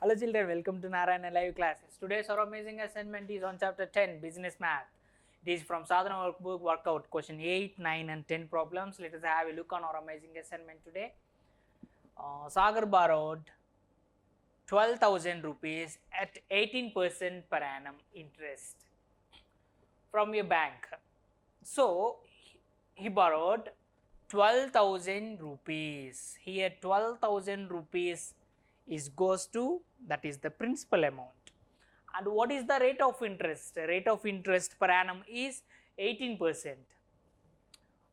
Hello children, welcome to Narayana Live Classes. Today's our amazing assignment is on chapter 10, Business Math. It is from Sadhana Workbook Workout, question 8, 9 and 10 problems. Let us have a look on our amazing assignment today. Sagar borrowed 12,000 rupees at 18% per annum interest from a bank. So, he borrowed 12,000 rupees. Here 12,000 rupees goes to, that is the principal amount. And what is the rate of interest? The rate of interest per annum is 18%.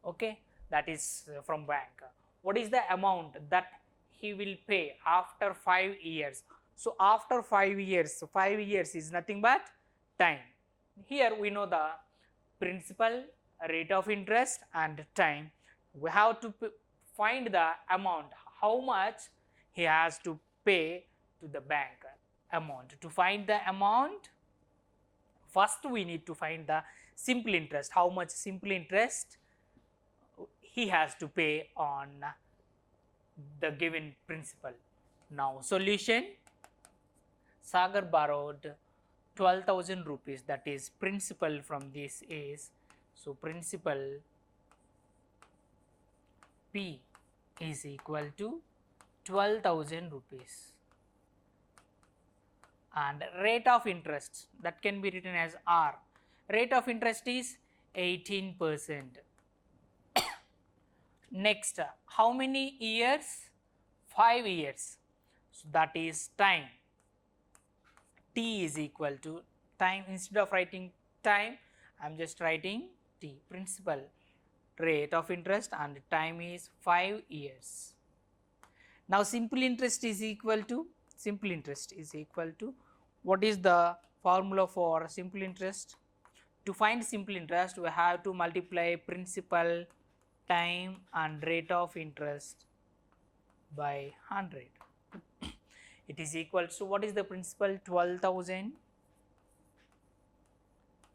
Okay, that is from bank. What is the amount that he will pay after 5 years? So after 5 years, 5 years is nothing but time. Here we know the principal, rate of interest and time. We have to find the amount, how much he has to pay to the bank amount. To find the amount, first we need to find the simple interest, how much simple interest he has to pay on the given principal. Now solution, Sagar borrowed 12,000 rupees, that is principal from this is, so principal P is equal to 12,000 rupees, and rate of interest, that can be written as R. Rate of interest is 18%. Next, how many years? 5 years. So that is time. T is equal to time. Instead of writing time, I am just writing T, principal, rate of interest, and time is 5 years. Now simple interest is equal to, what is the formula for simple interest? To find simple interest, we have to multiply principal, time and rate of interest by 100. It is equal to, what is the principal? 12,000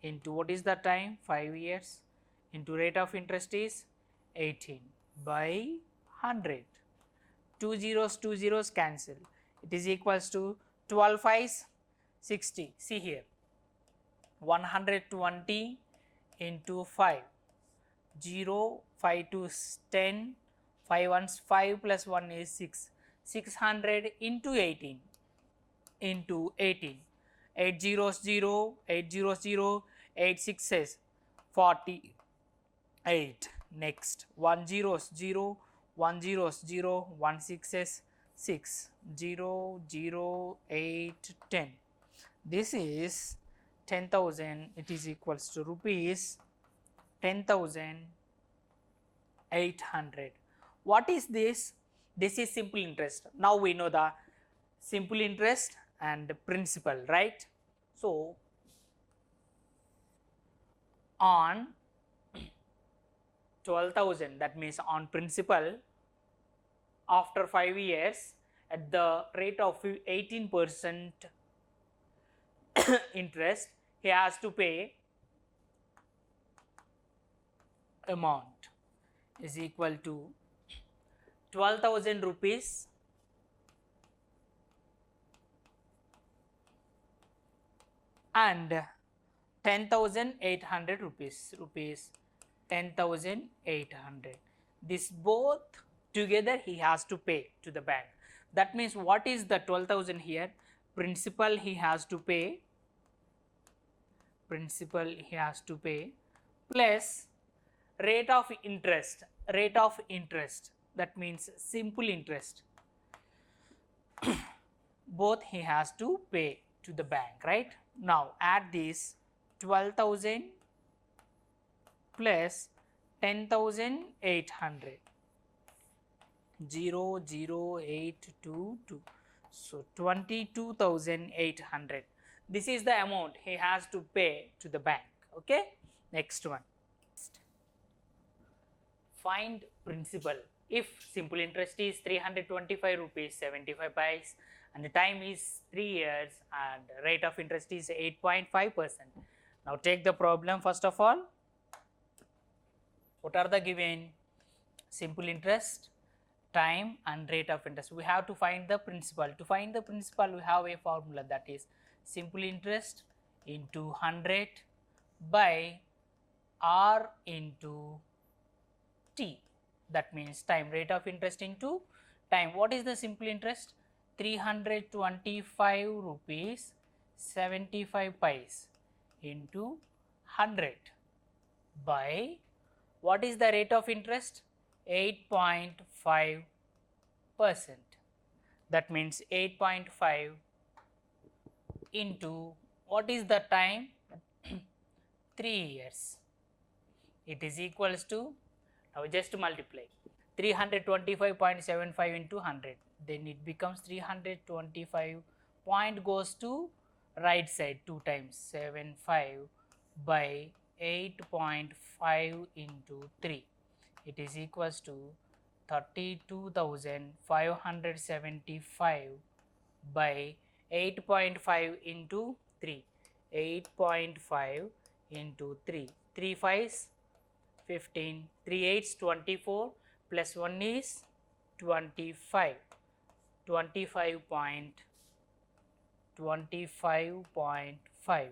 into what is the time? 5 years, into rate of interest is 18 by 100. Two zeros cancel. It is equals to 12 5s 60. See here, 120 into 5, 0, 5 2s 10, 5 1s 5 plus 1 is 6, 600 into 18, 8 zeros 0, 8 zeros 0, 8 6s 48. Next, 1 zeros 0, 1 zeros 0, 1 6s 6, 0 0 8 10. This is 10,000. It is equals to rupees 10,800. What is this? This is simple interest. Now we know the simple interest and principal, right? So on 12,000, that means on principal, after 5 years at the rate of 18% interest, he has to pay amount is equal to 12,000 rupees and 10,800 rupees, 10,800. This both together he has to pay to the bank. That means what is the 12,000 here? Principal he has to pay, plus rate of interest, that means simple interest, both he has to pay to the bank, right? Now add this 12,000 plus 10,800, 0 0 8 2 2, so 22,800. This is the amount he has to pay to the bank. Okay, next one, find principal if simple interest is 325 rupees 75 paise and the time is 3 years and rate of interest is 8.5%. Now take the problem. First of all, what are the given? Simple interest time and rate of interest. We have to find the principal. To find the principal, we have a formula, that is simple interest into 100 by R into T. That means time, rate of interest into time. What is the simple interest? 325 rupees 75 paise into 100 by, what is the rate of interest? 8.5%. That means 8.5 into, what is the time? 3 years. It is equals to, now just multiply 325.75 into 100, then it becomes 325 point goes to right side 2 times, 75 by 8.5 into 3, it is equals to 32,575 by 8.5 into 3, 8.5 into 3, 3 5s 15, 3 8s 24, plus 1 is 25, 25.5,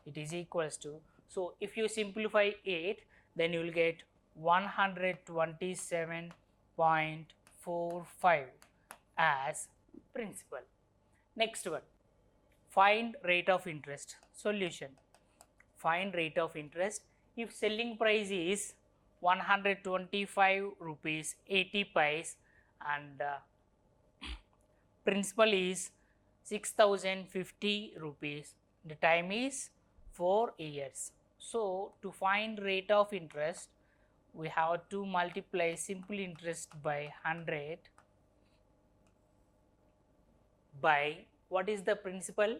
it is equals to, so if you simplify it, then you will get 127.45 as principal. Next one, find rate of interest. Solution, find rate of interest if selling price is 125 rupees 80 paise and principal is 6050 rupees, the time is 4 years. So to find rate of interest, we have to multiply simple interest by 100 by, what is the principal?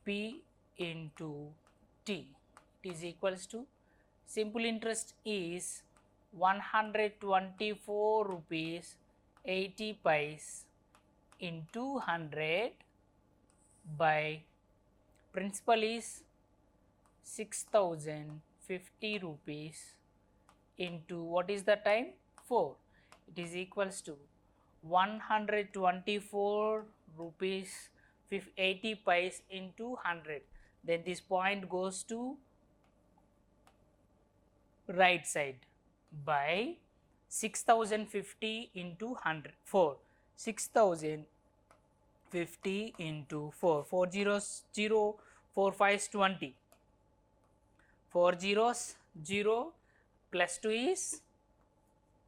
P into T, it is equals to, simple interest is 124 rupees 80 paise into 100 by, principal is 6050 rupees into, what is the time? 4, it is equals to 124 rupees 80 paise into 100, then this point goes to right side by 6050 into 100, 4, 6050 into 4, 4 zeros 0, 4 5s 20, 4 zeros 0, plus 2 is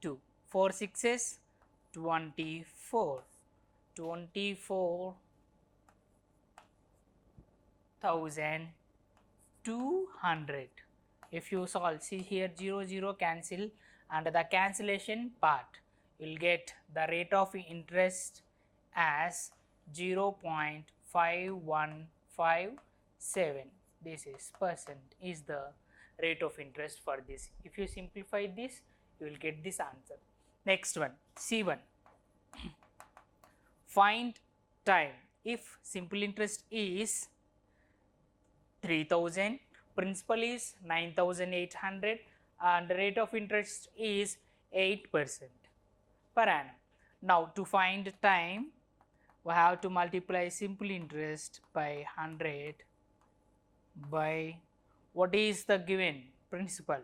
2, 4 6s 24, 24,200. If you solve, see here 0 0 cancel, and the cancellation part, you will get the rate of interest as 0.5157. This is percent is the rate of interest for this. If you simplify this, you will get this answer. Next one, C1. Find time if simple interest is 3000, principal is 9800 and the rate of interest is 8% per annum. Now to find time, we have to multiply simple interest by 100 by, what is the given principal?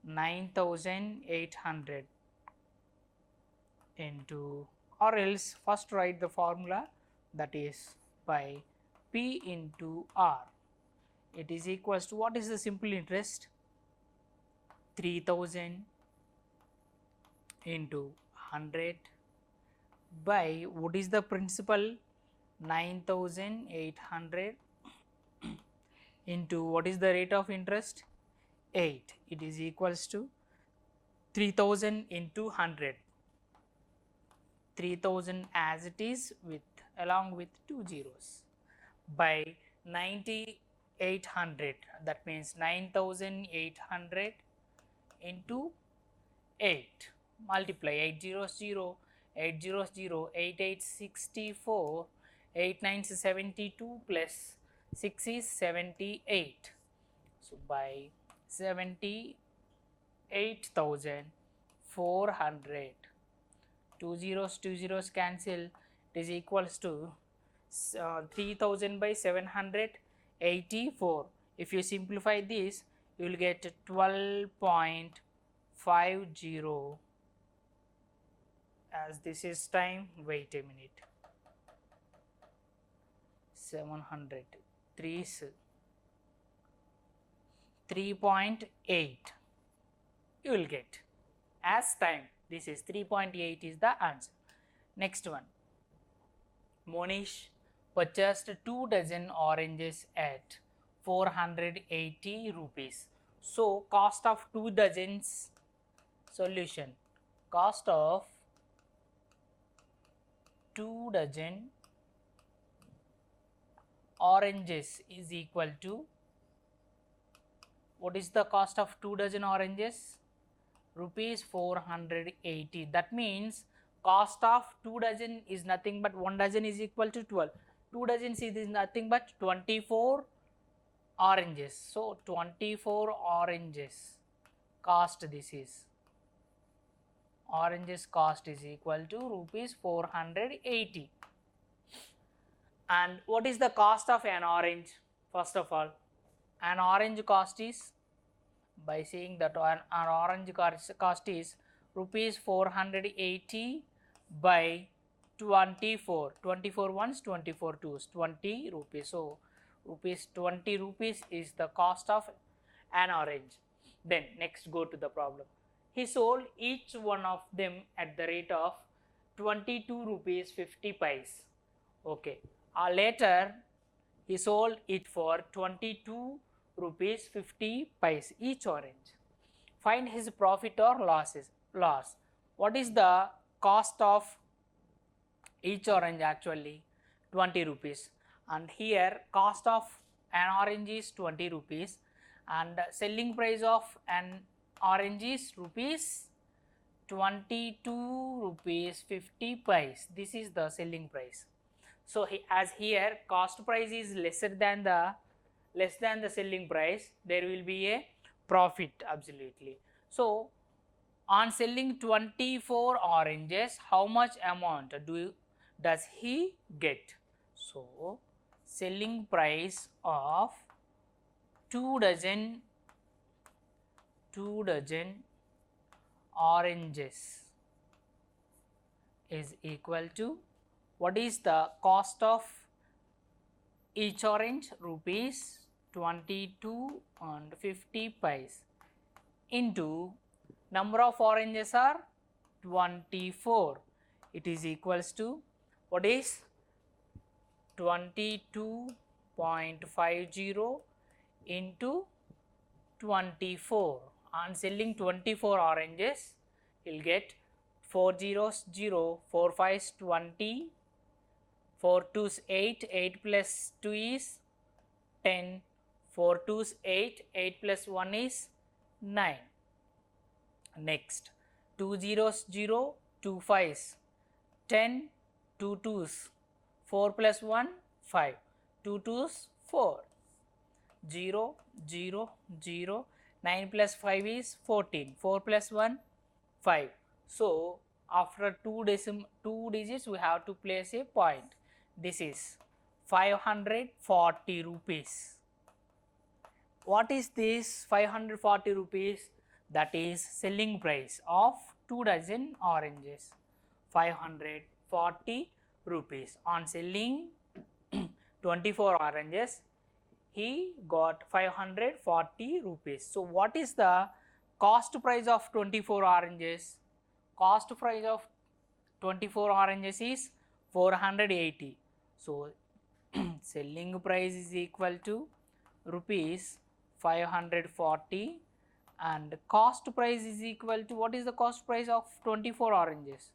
9800 into, or else first write the formula, that is by P into R, it is equals to, what is the simple interest? 3000 into 100 by, what is the principal? 9800 into, what is the rate of interest? 8, it is equals to 3000 into 100, 3000 as it is with along with 2 zeros by 9800, that means 9800 into 8, multiply 8 zeros 0, 8 zeros 0, 8 8 64, 8 9 72 plus 6 is 78. So by 78,000 400. Two zeros cancel. It is equals to 3000 by 784. If you simplify this, you will get 12.50. As this is time, wait a minute. 700 3.8 you will get as time. This is 3.8 is the answer. Next one. Monish purchased 2 dozen oranges at 480 rupees. So cost of 2 dozens, solution, cost of 2 dozen oranges is equal to, what is the cost of 2 dozen oranges? Rupees 480. That means cost of 2 dozen is nothing but 1 dozen is equal to 12. 2 dozens is nothing but 24 oranges. So 24 oranges cost, this is oranges cost is equal to rupees 480. And what is the cost of an orange? First of all, an orange cost is, by saying that an orange cost is rupees 480 by 24. 24 ones, 24 twos, 20 rupees. So rupees 20 rupees is the cost of an orange. Then next go to the problem. He sold each one of them at the rate of 22 rupees 50 paise. Okay. Later he sold it for 22 rupees 50 paise each orange. Find his profit or loss. What is the cost of each orange? Actually 20 rupees, and here cost of an orange is 20 rupees and selling price of an orange is rupees 22 rupees 50 paise. This is the selling price. So as here cost price is less than the selling price, there will be a profit absolutely. So on selling 24 oranges, how much amount does he get? So selling price of 2 dozen oranges is equal to, what is the cost of each orange? Rupees 22 and 50 paise into number of oranges are 24. It is equals to, what is 22.50 into 24. On selling 24 oranges, you will get 4 zeros 0, 4 5s 20, 4 2s 8, 8 plus 2 is 10, 4 2s 8, 8 plus 1 is 9. Next 2 zeros 0, 2 5s 10, 2 2s, 4 plus 1 5, 2 2s 4, 0 0 0, 9 plus 5 is 14, 4 plus 1 5. So after two digits we have to place a point. This is 540 rupees. What is this 540 rupees? That is selling price of 2 dozen oranges. 540 rupees. On selling 24 oranges, he got 540 rupees. So what is the cost price of 24 oranges? Cost price of 24 oranges is 480. So selling price is equal to rupees 540 and cost price is equal to, what is the cost price of 24 oranges?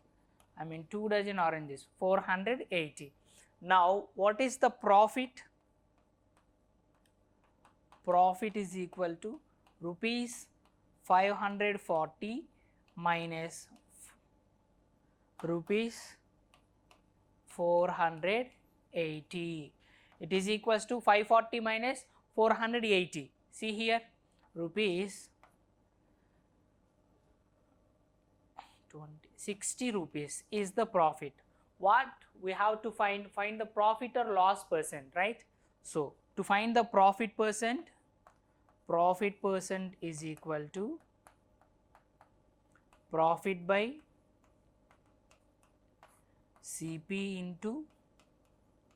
I mean 2 dozen oranges, 480. Now what is the profit? Profit is equal to rupees 540 minus rupees 480. It is equals to 540 minus 480. See here, rupees 60 rupees is the profit. What we have to find the profit or loss percent, right? So to find the profit percent is equal to profit by CP into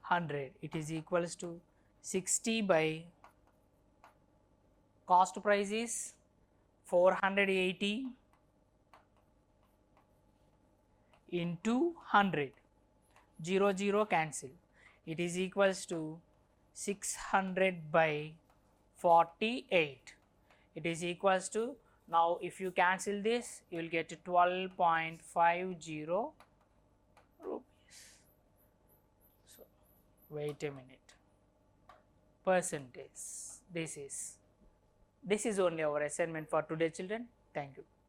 100. It is equals to 60 by cost price is 480 into 100, 0 0 cancel, it is equals to 600 by 48. It is equals to, now if you cancel this you will get 12.50 rupees. So wait a minute, percentage, this is only our assignment for today children. Thank you.